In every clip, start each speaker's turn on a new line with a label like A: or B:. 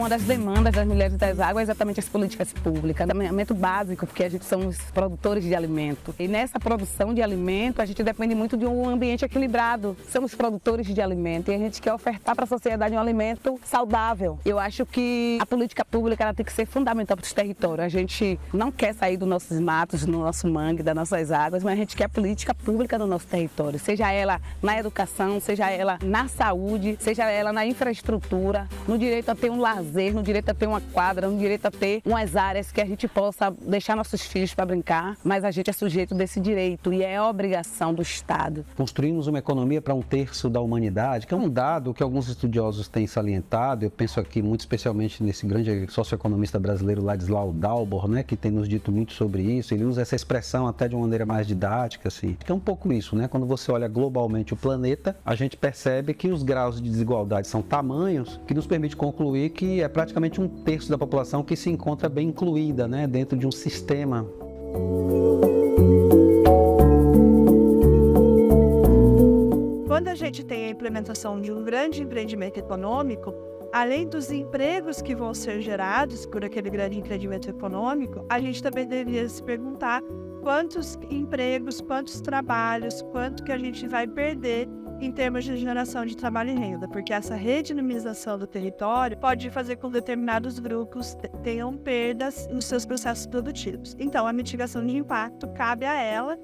A: uma das demandas das mulheres das águas é exatamente as políticas públicas, saneamento básico, porque a gente somos produtores de alimento. E nessa produção de alimento, a gente depende muito de um ambiente equilibrado. Somos produtores de alimento e a gente quer ofertar para a sociedade um alimento saudável. Eu acho que a política pública ela tem que ser fundamental para os territórios. A gente não quer sair dos nossos matos, do nosso mangue, das nossas águas, mas a gente quer política pública no nosso território, seja ela na educação, seja ela na saúde, seja ela na infraestrutura, no direito a ter um lazer, no direito a ter uma quadra, no direito a ter umas áreas que a gente possa deixar nossos filhos para brincar, mas a gente é sujeito desse direito e é obrigação do Estado.
B: Construímos uma economia para 1/3 da humanidade, que é um dado que alguns estudiosos têm salientado. Eu penso aqui muito especialmente nesse grande socioeconomista brasileiro Ladislau Dalbor, né, que tem nos dito muito sobre isso. Ele usa essa expressão até de uma maneira mais didática, assim. É um pouco isso, né? Quando você olha globalmente o planeta, a gente percebe que os graus de desigualdade são tamanhos que nos permite concluir que é praticamente 1/3 da população que se encontra bem incluída, né, dentro de um sistema.
C: Quando a gente tem a implementação de um grande empreendimento econômico, além dos empregos que vão ser gerados por aquele grande empreendimento econômico, a gente também deveria se perguntar quantos empregos, quantos trabalhos, quanto que a gente vai perder em termos de geração de trabalho e renda, porque essa redinamização do território pode fazer com que determinados grupos tenham perdas nos seus processos produtivos. Então, a mitigação de impacto cabe a ela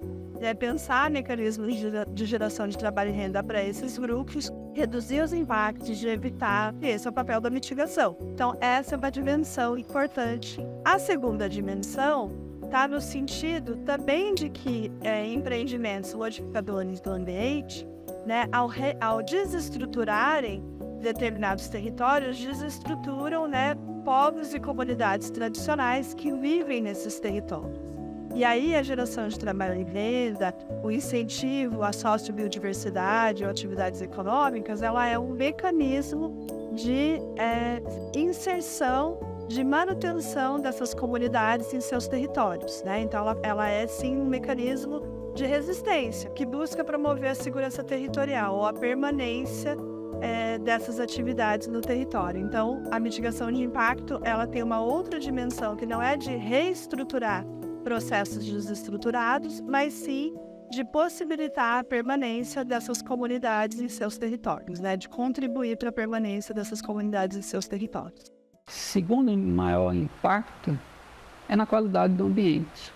C: pensar mecanismos de geração de trabalho e renda para esses grupos, reduzir os impactos, de evitar. Esse é o papel da mitigação. Então, essa é uma dimensão importante. A segunda dimensão está no sentido também de que empreendimentos modificadores do ambiente, né, ao desestruturarem determinados territórios, desestruturam, né, povos e comunidades tradicionais que vivem nesses territórios. E aí a geração de trabalho e renda, o incentivo à sociobiodiversidade ou atividades econômicas, ela é um mecanismo de inserção, de manutenção dessas comunidades em seus territórios, né? Então ela é sim um mecanismo de resistência que busca promover a segurança territorial ou a permanência dessas atividades no território. Então a mitigação de impacto ela tem uma outra dimensão que não é de reestruturar processos desestruturados, mas sim de possibilitar a permanência dessas comunidades em seus territórios, né? De contribuir para a permanência dessas comunidades em seus territórios.
D: Segundo maior impacto é na qualidade do ambiente,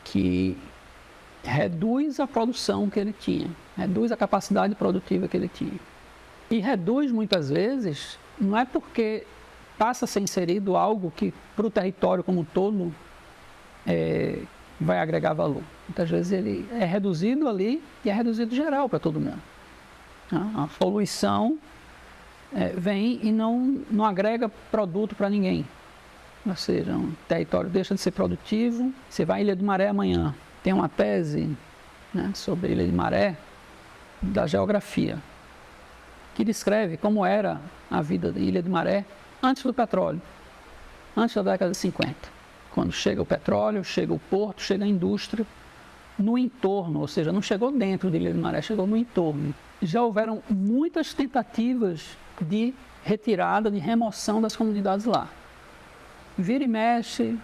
D: que reduz a produção que ele tinha, reduz a capacidade produtiva que ele tinha. E reduz muitas vezes, não é porque passa a ser inserido algo que para o território como um todo vai agregar valor. Muitas vezes ele é reduzido ali e é reduzido geral para todo mundo. A poluição vem e não agrega produto para ninguém. Ou seja, um território deixa de ser produtivo. Você vai à Ilha de Maré amanhã, tem uma tese, né, sobre a Ilha de Maré, da geografia, que descreve como era a vida da Ilha de Maré antes do petróleo, antes da década de 50. Quando chega o petróleo, chega o porto, chega a indústria, no entorno, ou seja, não chegou dentro da Ilha de Maré, chegou no entorno. Já houveram muitas tentativas de retirada, de remoção das comunidades lá. Vira e mexe,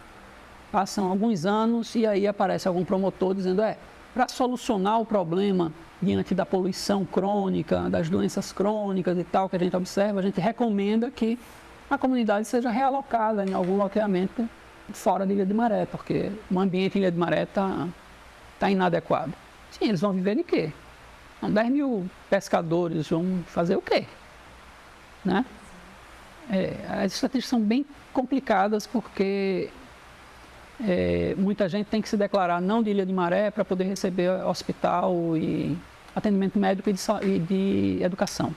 D: passam alguns anos e aí aparece algum promotor dizendo para solucionar o problema diante da poluição crônica, das doenças crônicas e tal que a gente observa, a gente recomenda que a comunidade seja realocada em algum loteamento fora da Ilha de Maré, porque o ambiente em Ilha de Maré está inadequado. Sim, eles vão viver de quê? 10 mil pescadores vão fazer o quê? Né? As estatísticas são bem complicadas porque muita gente tem que se declarar não de Ilha de Maré para poder receber hospital e atendimento médico e de educação.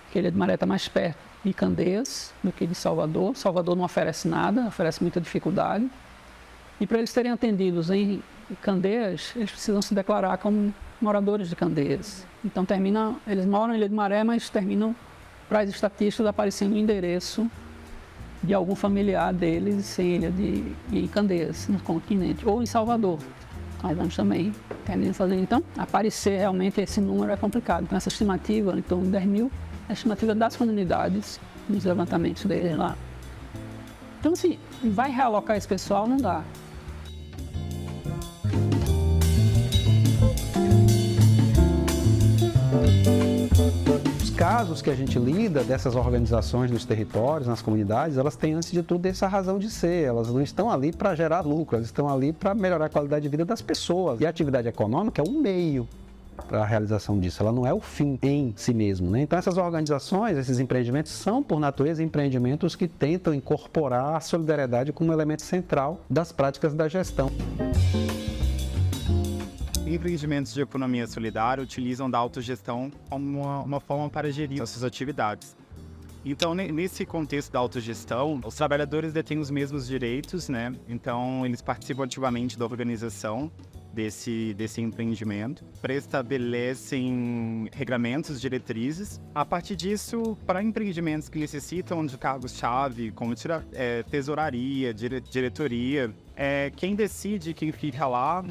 D: Porque Ilha de Maré está mais perto de Candeias do que de Salvador. Salvador não oferece nada, oferece muita dificuldade. E para eles serem atendidos em Candeias, eles precisam se declarar como moradores de Candeias. Então eles moram em Ilha de Maré, mas terminam, para as estatísticas, aparecendo o endereço de algum familiar deles em Candeias, no continente, ou em Salvador. Nós vamos também terminar fazendo. Então, aparecer realmente esse número é complicado. Então, essa estimativa, em torno de 10 mil, a estimativa das comunidades, nos levantamentos deles lá. Então, assim, vai realocar esse pessoal? Não dá.
B: Os casos que a gente lida dessas organizações nos territórios, nas comunidades, elas têm, antes de tudo, essa razão de ser. Elas não estão ali para gerar lucro, elas estão ali para melhorar a qualidade de vida das pessoas. E a atividade econômica é um meio para a realização disso, ela não é o fim em si mesmo, né? Então essas organizações, esses empreendimentos são, por natureza, empreendimentos que tentam incorporar a solidariedade como elemento central das práticas da gestão.
E: Empreendimentos de economia solidária utilizam da autogestão como uma forma para gerir essas atividades. Então, nesse contexto da autogestão, os trabalhadores detêm os mesmos direitos, né? Então, eles participam ativamente da organização desse empreendimento, pré-estabelecem regramentos, diretrizes. A partir disso, para empreendimentos que necessitam de cargos-chave, como tesouraria, diretoria, quem decide, quem fica lá,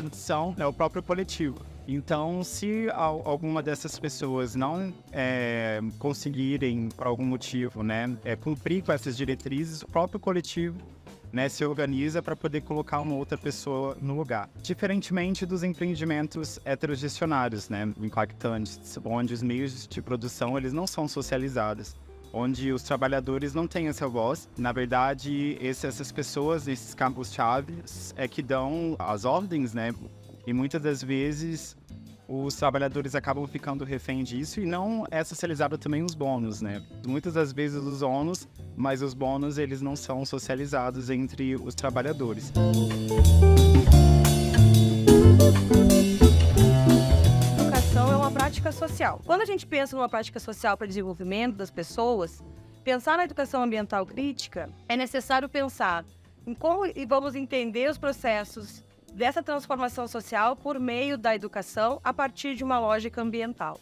E: é o próprio coletivo. Então, se alguma dessas pessoas não conseguirem, por algum motivo, né, cumprir com essas diretrizes, o próprio coletivo, né, se organiza para poder colocar uma outra pessoa no lugar. Diferentemente dos empreendimentos heterogestionários, né, impactantes, onde os meios de produção eles não são socializados, onde os trabalhadores não têm essa voz. Na verdade, essas pessoas, esses cargos-chave, que dão as ordens, né, e muitas das vezes os trabalhadores acabam ficando refém disso e não é socializado também os bônus, né? Muitas das vezes os ônus, mas os bônus eles não são socializados entre os trabalhadores.
F: Educação é uma prática social. Quando a gente pensa numa prática social para o desenvolvimento das pessoas, pensar na educação ambiental crítica, é necessário pensar em como vamos entender os processos dessa transformação social por meio da educação a partir de uma lógica ambiental.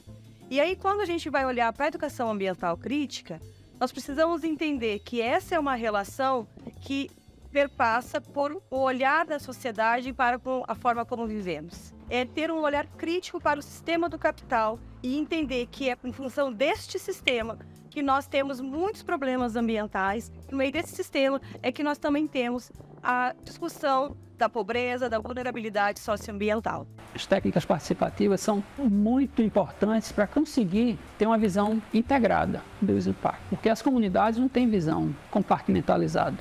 F: E aí, quando a gente vai olhar para a educação ambiental crítica, nós precisamos entender que essa é uma relação que perpassa por o olhar da sociedade para a forma como vivemos. É ter um olhar crítico para o sistema do capital e entender que é em função deste sistema que nós temos muitos problemas ambientais. No meio desse sistema é que nós também temos a discussão da pobreza, da vulnerabilidade socioambiental.
D: As técnicas participativas são muito importantes para conseguir ter uma visão integrada dos impactos, porque as comunidades não têm visão compartimentalizada.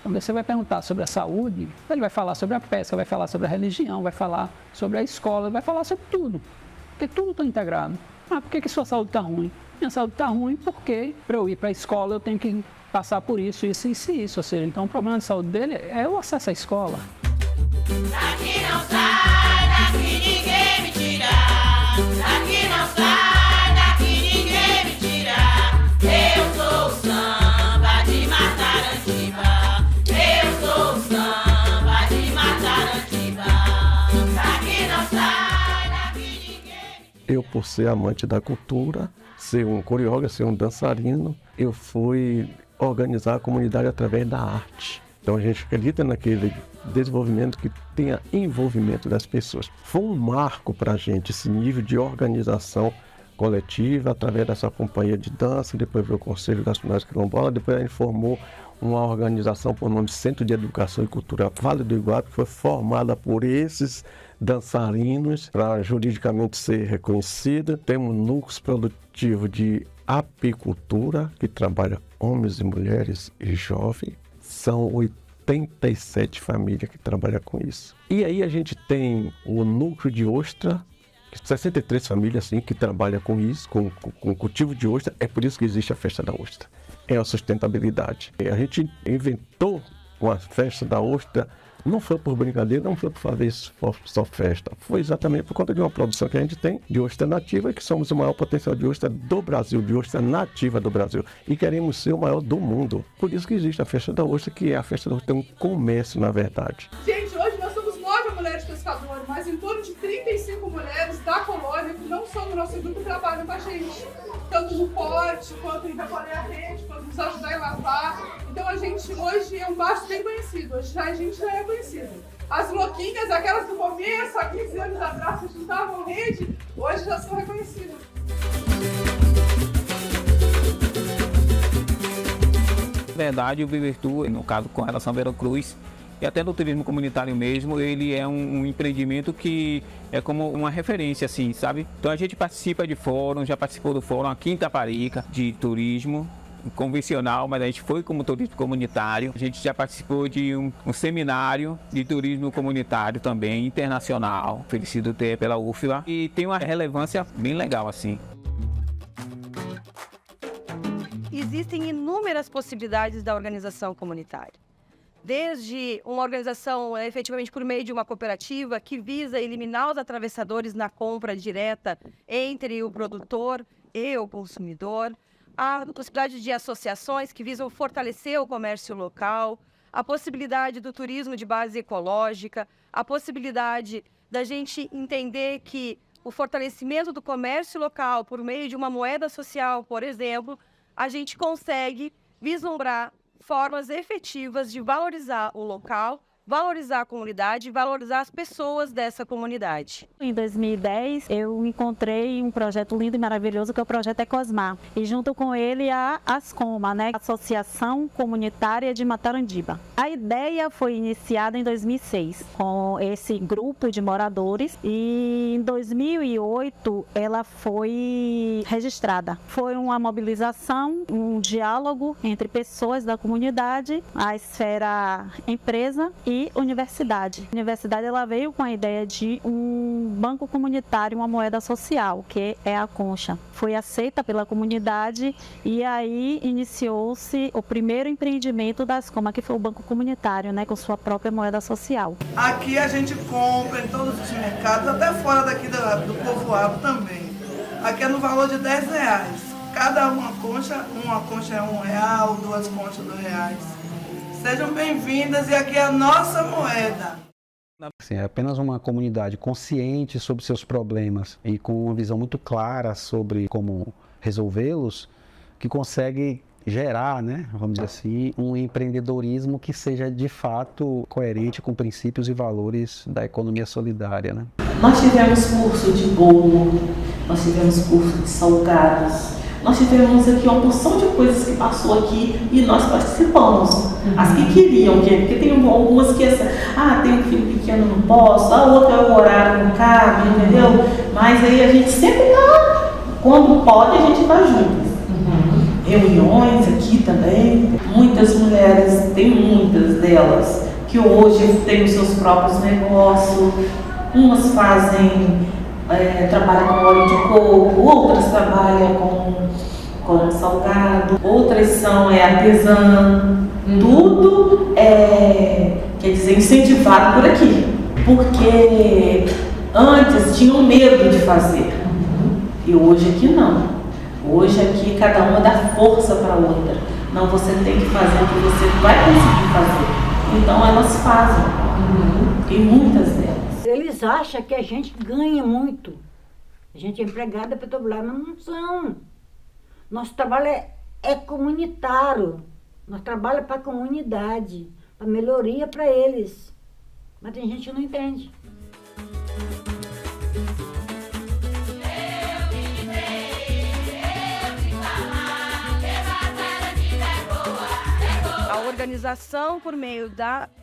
D: Então você vai perguntar sobre a saúde, ele vai falar sobre a pesca, vai falar sobre a religião, vai falar sobre a escola, vai falar sobre tudo, porque tudo está integrado. Ah, por que sua saúde está ruim? Minha saúde está ruim porque para eu ir para a escola eu tenho que passar por isso. Ou seja, então o problema de saúde dele é o acesso à escola.
G: Daqui não sai, daqui ninguém me tira. Daqui não sai, daqui ninguém me tira. Eu sou o samba de Matarantiba. Eu sou o samba de Matarantiba. Daqui não sai, daqui ninguém me tira.
H: Eu, por ser amante da cultura, ser um coreógrafo, ser um dançarino, eu fui organizar a comunidade através da arte. Então a gente acredita naquele desenvolvimento que tenha envolvimento das pessoas. Foi um marco para a gente esse nível de organização coletiva através dessa companhia de dança, depois veio o Conselho das Comunidades Quilombolas, depois a gente formou uma organização por nome de Centro de Educação e Cultura Vale do Iguape, que foi formada por esses dançarinos para juridicamente ser reconhecida. Temos núcleos produtivos de apicultura, que trabalha homens e mulheres e jovens. São 87 famílias que trabalham com isso. E aí a gente tem o núcleo de ostra, 63 famílias assim, que trabalham com isso, com cultivo de ostra. É por isso que existe a festa da ostra. É a sustentabilidade. A gente inventou uma festa da ostra, não foi por brincadeira, não foi por fazer só festa. Foi exatamente por conta de uma produção que a gente tem de ostra nativa, que somos o maior potencial de ostra do Brasil, de ostra nativa do Brasil. E queremos ser o maior do mundo. Por isso que existe a festa da ostra, que é a festa da ostra, tem um comércio, na verdade.
I: Gente, hoje nós somos 9 mulheres pescadoras, mas em torno de 35 mulheres da colônia que não são do nosso grupo trabalham com a gente. Tanto no porte, quanto em recolher a rede, quanto nos ajudar em lavar. Então a gente hoje é um bairro bem conhecido, hoje a gente já é conhecido. As louquinhas, aquelas do começo, há 15 anos atrás, que juntavam rede, hoje já são reconhecidas.
J: verdade, o Viver Tour, no caso com relação a Veracruz, e até no turismo comunitário mesmo, ele é um empreendimento que é como uma referência, assim, sabe? Então a gente participa de fórum, já participou do fórum aqui em Taparica, de turismo convencional, mas a gente foi como turismo comunitário. A gente já participou de um seminário de turismo comunitário também, internacional, oferecido pela UFLA, e tem uma relevância bem legal, assim.
F: Existem inúmeras possibilidades da organização comunitária. Desde uma organização efetivamente por meio de uma cooperativa que visa eliminar os atravessadores na compra direta entre o produtor e o consumidor, a possibilidade de associações que visam fortalecer o comércio local, a possibilidade do turismo de base ecológica, a possibilidade da gente entender que o fortalecimento do comércio local por meio de uma moeda social, por exemplo, a gente consegue vislumbrar formas efetivas de valorizar o local, valorizar a comunidade e valorizar as pessoas dessa comunidade.
K: Em 2010, eu encontrei um projeto lindo e maravilhoso que é o projeto Ecosmar. E junto com ele a Ascoma, né? Associação Comunitária de Matarandiba. A ideia foi iniciada em 2006 com esse grupo de moradores e em 2008 ela foi registrada. Foi uma mobilização, um diálogo entre pessoas da comunidade, a esfera empresa e universidade. A universidade ela veio com a ideia de um banco comunitário, uma moeda social, que é a concha. Foi aceita pela comunidade e aí iniciou-se o primeiro empreendimento da Ascoma, que foi o banco comunitário, né, com sua própria moeda social.
L: Aqui a gente compra em todos os mercados, até fora daqui do povoado também. Aqui é no valor de R$10. Cada uma concha é R$1, 2 conchas R$2. Sejam bem-vindas e aqui é a nossa moeda.
B: Assim, é apenas uma comunidade consciente sobre seus problemas e com uma visão muito clara sobre como resolvê-los, que consegue gerar, né, vamos dizer assim, um empreendedorismo que seja de fato coerente com princípios e valores da economia solidária, né?
M: Nós tivemos curso de bolo, nós tivemos curso de salgados, nós tivemos aqui uma porção de coisas que passou aqui e nós participamos. As que queriam, porque tem algumas que tem um filho pequeno, não posso, a outra o horário não cabe, entendeu? Mas aí a gente sempre tá, quando pode, a gente vai juntas. Reuniões aqui também. Muitas mulheres, tem muitas delas, que hoje têm os seus próprios negócios. Umas trabalham com óleo de coco, outras trabalham com salgado, outras são artesã. Tudo quer dizer, incentivado por aqui. Porque antes tinham medo de fazer. E hoje aqui não. Hoje aqui cada uma dá força para a outra. Não, você tem que fazer o que você vai conseguir fazer. Então elas fazem. E muitas delas.
N: Eles acham que a gente ganha muito. A gente é empregada para trabalhar, mas não são. Nosso trabalho é comunitário. Nós trabalhamos para a comunidade, para melhoria para eles. Mas tem gente que não entende.
F: A organização por meio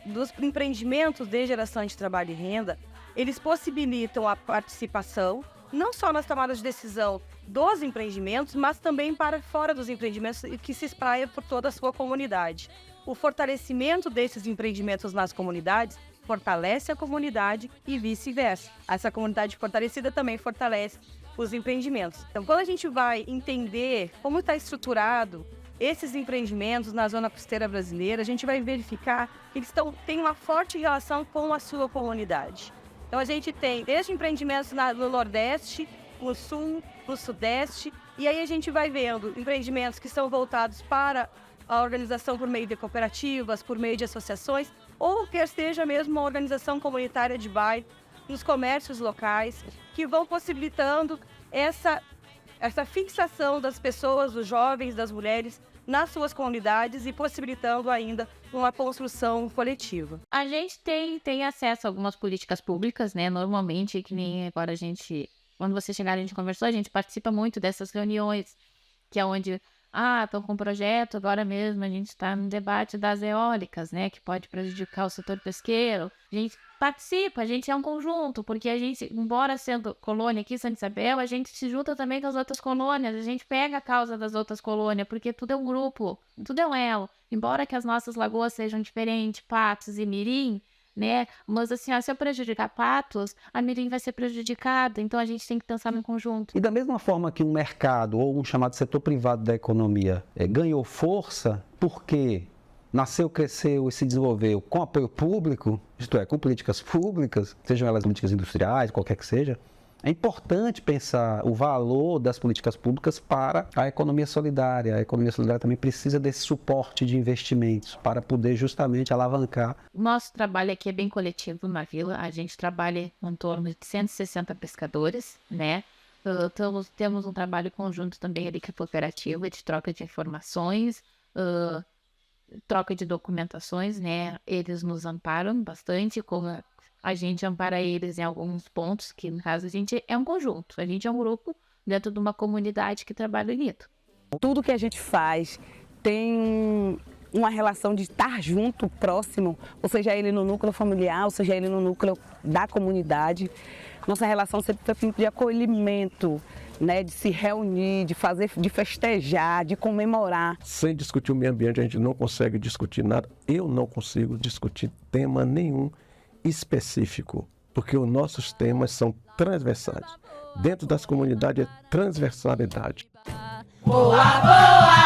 F: dos empreendimentos de geração de trabalho e renda, eles possibilitam a participação, não só nas tomadas de decisão dos empreendimentos, mas também para fora dos empreendimentos e que se espraia por toda a sua comunidade. O fortalecimento desses empreendimentos nas comunidades fortalece a comunidade e vice-versa. Essa comunidade fortalecida também fortalece os empreendimentos. Então, quando a gente vai entender como está estruturado esses empreendimentos na zona costeira brasileira, a gente vai verificar que eles têm uma forte relação com a sua comunidade. Então, a gente tem desde empreendimentos no Nordeste, no Sul, no Sudeste, e aí a gente vai vendo empreendimentos que são voltados para a organização por meio de cooperativas, por meio de associações, ou quer seja mesmo uma organização comunitária de bairro, nos comércios locais, que vão possibilitando essa fixação das pessoas, dos jovens, das mulheres, nas suas comunidades e possibilitando ainda uma construção coletiva.
O: A gente tem acesso a algumas políticas públicas, né? Normalmente, que nem agora quando você chegar, a gente conversou, a gente participa muito dessas reuniões, que é onde estão com um projeto, agora mesmo a gente está no debate das eólicas, né, que pode prejudicar o setor pesqueiro. A gente participa, a gente é um conjunto, porque a gente, embora sendo colônia aqui em Santa Isabel, a gente se junta também com as outras colônias, a gente pega a causa das outras colônias, porque tudo é um grupo, tudo é um elo. Embora que as nossas lagoas sejam diferentes, Patos e Mirim, né? Mas assim, se eu prejudicar Patos, a Mirim vai ser prejudicada, então a gente tem que pensar no conjunto.
B: E da mesma forma que um mercado ou um chamado setor privado da economia ganhou força porque nasceu, cresceu e se desenvolveu com apoio público, isto é, com políticas públicas, sejam elas políticas industriais, qualquer que seja, é importante pensar o valor das políticas públicas para a economia solidária. A economia solidária também precisa desse suporte de investimentos para poder justamente alavancar.
O: O nosso trabalho aqui é bem coletivo na vila. A gente trabalha em torno de 160 pescadores, né? Temos um trabalho conjunto também ali com a cooperativa de troca de informações, troca de documentações, né? Eles nos amparam bastante, como a gente ampara eles em alguns pontos, que no caso a gente é um conjunto, a gente é um grupo dentro de uma comunidade que trabalha unido.
A: Tudo que a gente faz tem uma relação de estar junto, próximo, ou seja ele no núcleo familiar, ou seja ele no núcleo da comunidade. Nossa relação sempre foi de acolhimento, né, de se reunir, de festejar, de comemorar.
H: Sem discutir o meio ambiente, a gente não consegue discutir nada. Eu não consigo discutir tema nenhum específico, porque os nossos temas são transversais. Dentro das comunidades é transversalidade.
G: Boa, boa!